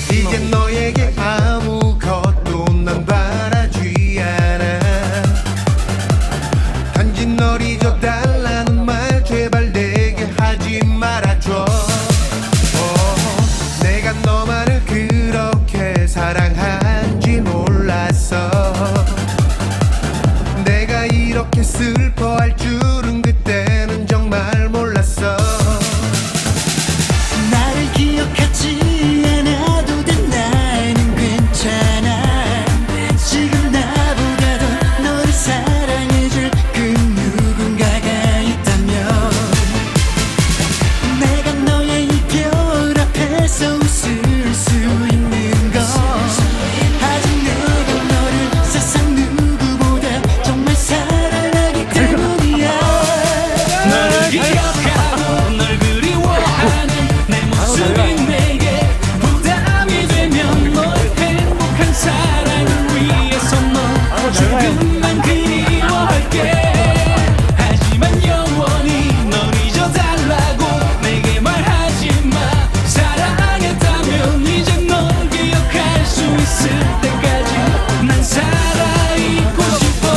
이제 너에게 아무것도 난 바라지 않아. 단지 널 잊어달라는 말 제발 내게 하지 말아줘. 내가 너만을 그렇게 사랑한지 몰랐어. 내가 이렇게 슬퍼할 줄은 그때는 정말 몰랐어. 나를 기억하지 않아도 돼. 나는 괜찮아. 지금 나보다도 너를 사랑해줄 그 누군가가 있다면 내가 너의 이별 앞에서 웃을 수 있는 건 아직 내가 너를 세상 누구보다 정말 사랑하기 때문이야. 너를 기억하고 널 그리워하는 내 모습이 내게 부담이 되면 너의 행복한 사랑을 위해서 너 조금만 그리워할게. 하지만 영원히 널 잊어달라고 내게 말하지마. 사랑했다면 이제 널 기억할 수 있을 때까지 난 살아있고 싶어.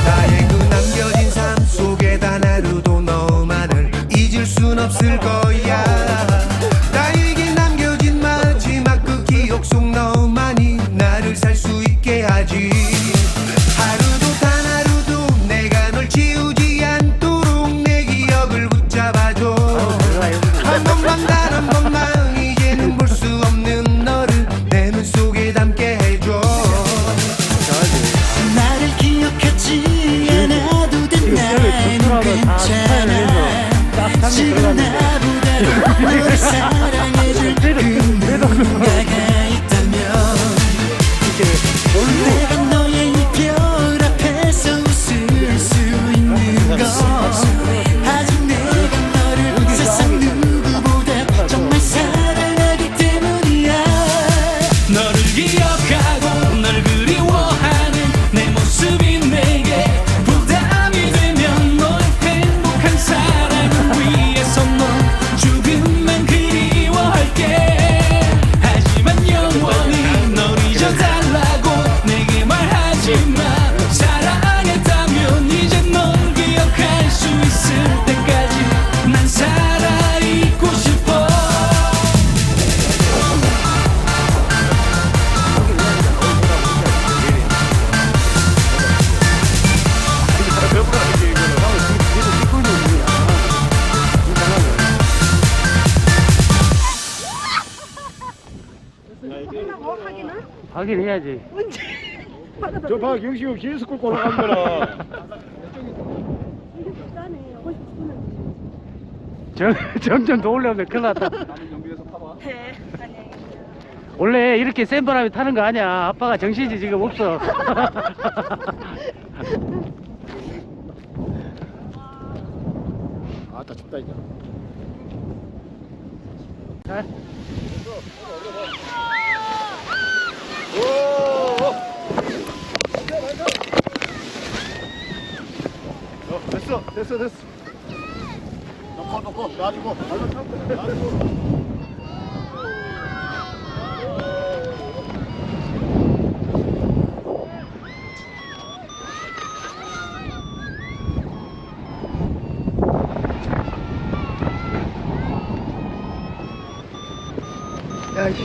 나의 그 남겨진 삶 속에 단 하루도 너만을 잊을 순 없을 거야. 나에게 남겨진 마지막 그 기억 속 너만이 나를 살 수 있게 하지. 하루도 단 하루도 내가 널 지우지 않도록 내 기억을 붙잡아줘. 한 번만 단 한 번만 이제는 볼 수 없는 너를 내 눈 속에 담게 해줘. 나를 기억하지 않아도 돼. 나는 괜찮아. 지금 나보다도 너를 사랑해줄 그 누군가가 있다면 내가 너의 이별 앞에서 웃을 수 있는 건 아직 내가 너를 세상 누구보다 정말 사랑하기 때문이야. 너를 기억하고 널 그리워하는 내 모습이 내게 부담이 되면 너의 행복한 사랑을 위해서 너 조금만 그리워할게. 하지만 영원히 널 잊어달라고 내게 말하지마. 사랑했다면 이제 널 기억할 수 있을 때까지 난 살아있고 싶어. 확인해야지. 저 박영식이 길에서 끌고 올라간 거라. 점점 더 올라오면 큰일 났다. 원래 이렇게 센 바람이 타는 거 아니야. 아빠가 정신이 지금 없어. 아따 춥다 이제. 자. 됐어. 놓고 놔주고 발로 참고 놔주고. 야이씨.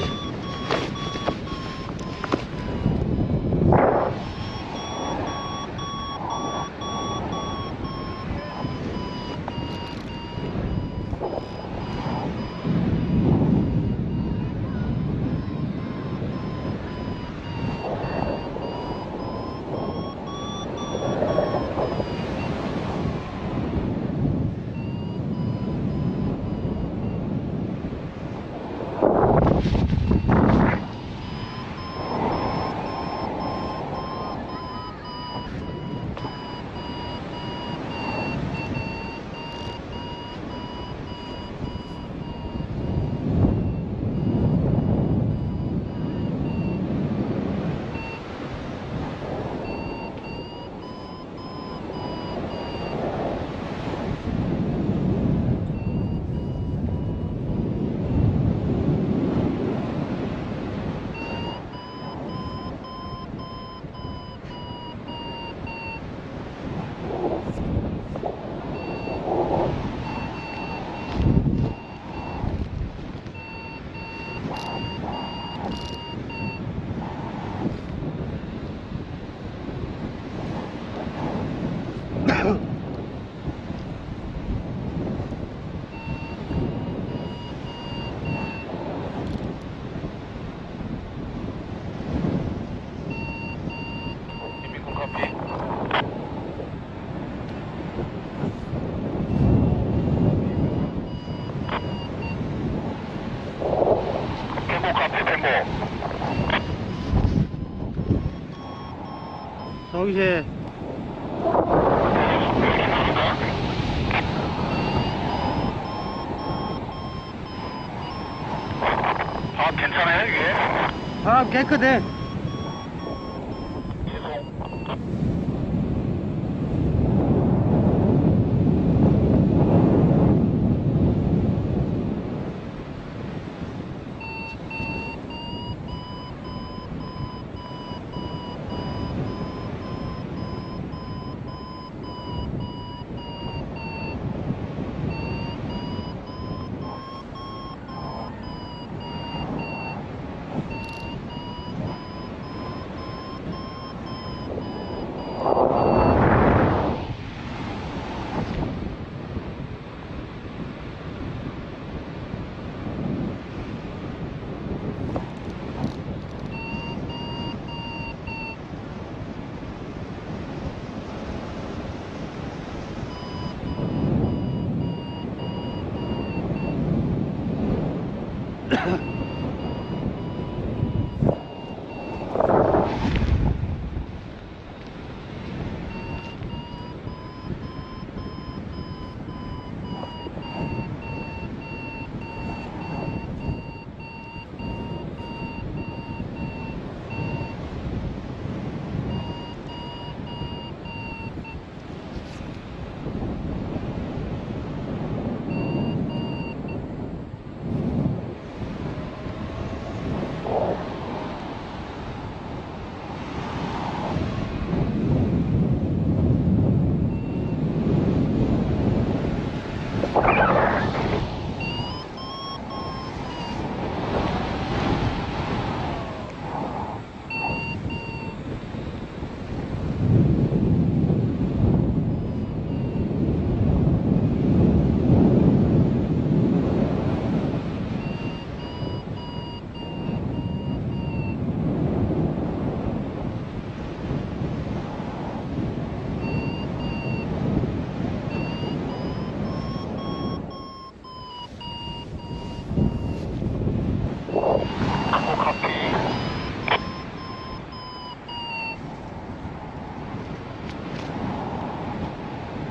송시. 아, 괜찮아요, 이게? 아, 깨끗해.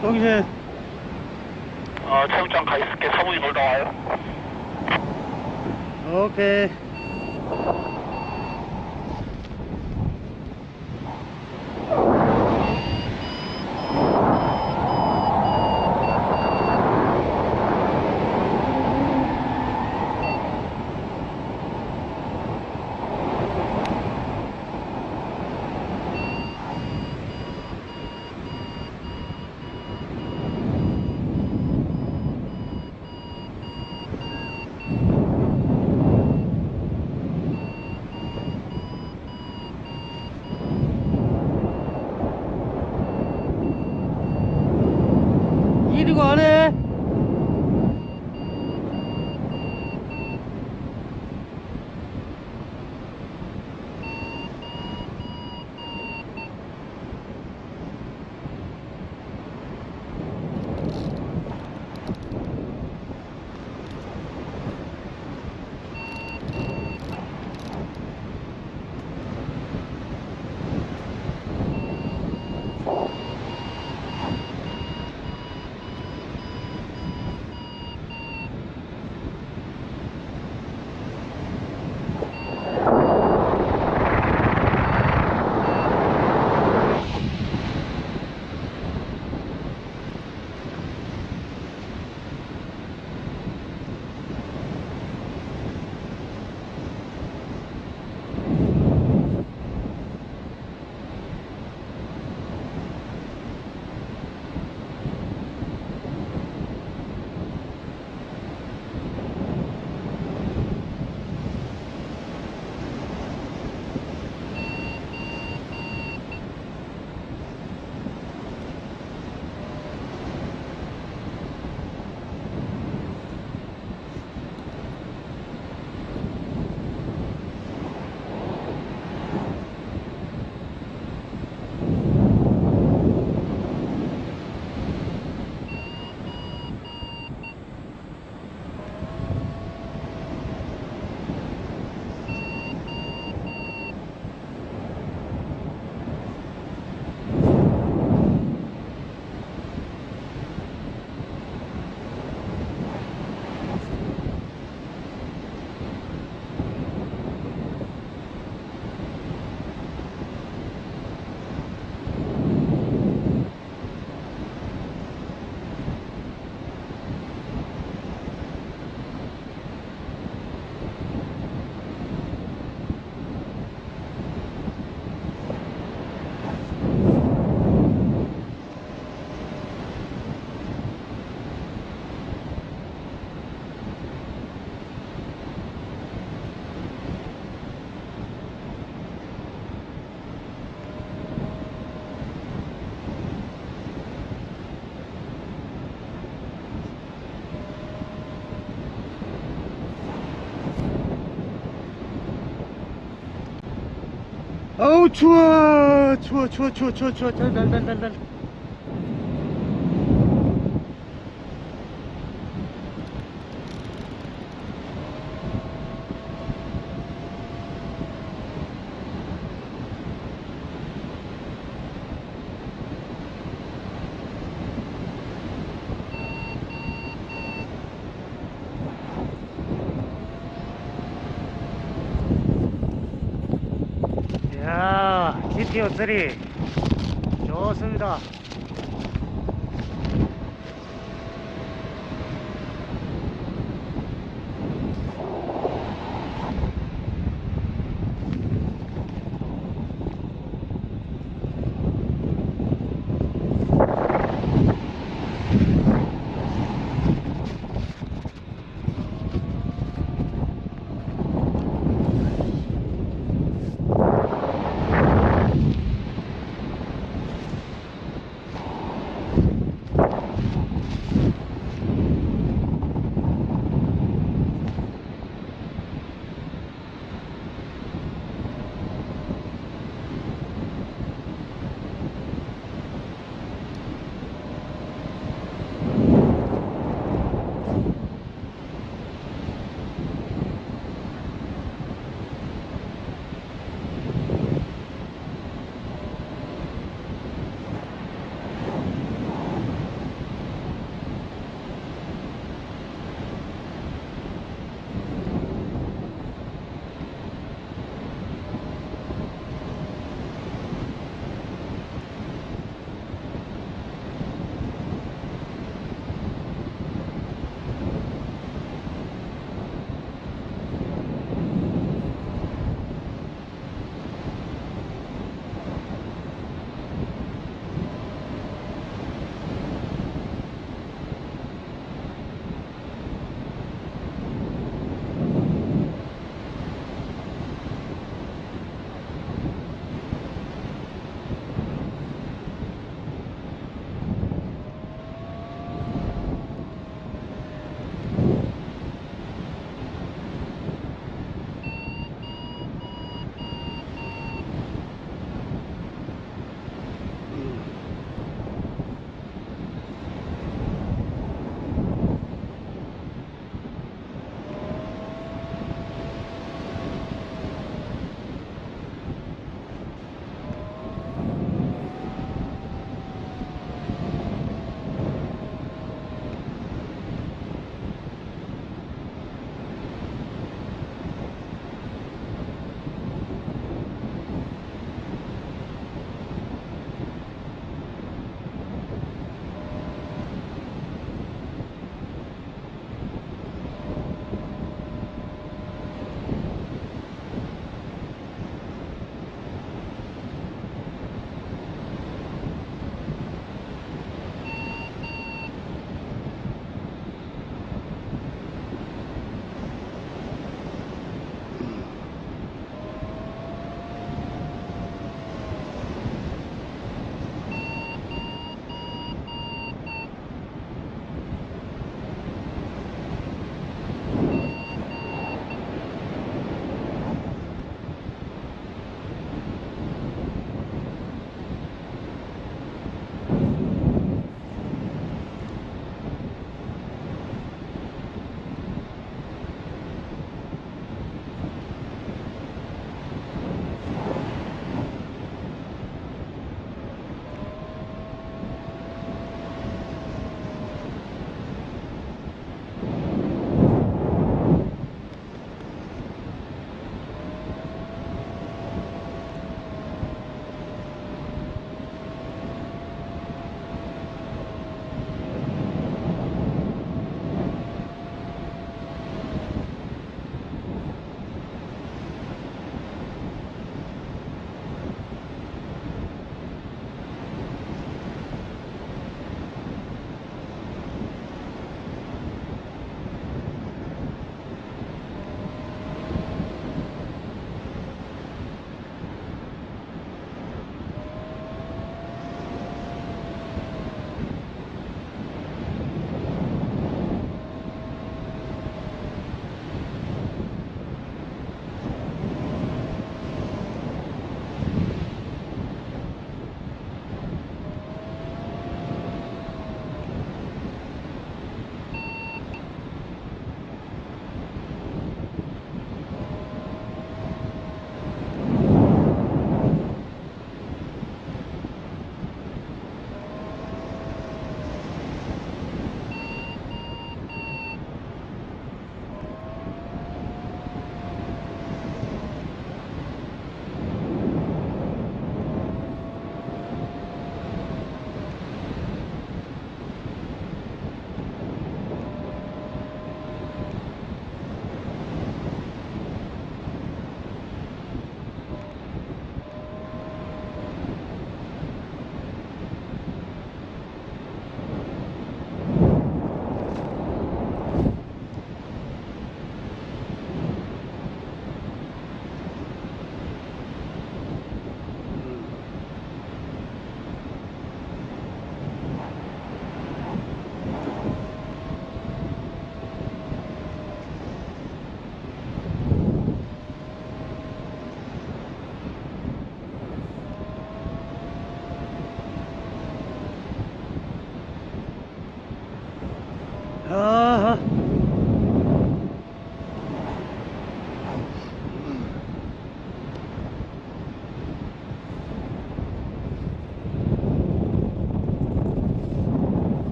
송시. 체육장 가 있을게. 사무실 놀다 와요. 오케이. 아우 추워 추워 추워 추워 추워 추워 달달달달. 야, GTO3 좋습니다.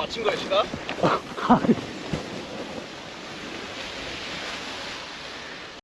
맞춘 거예요, 시가?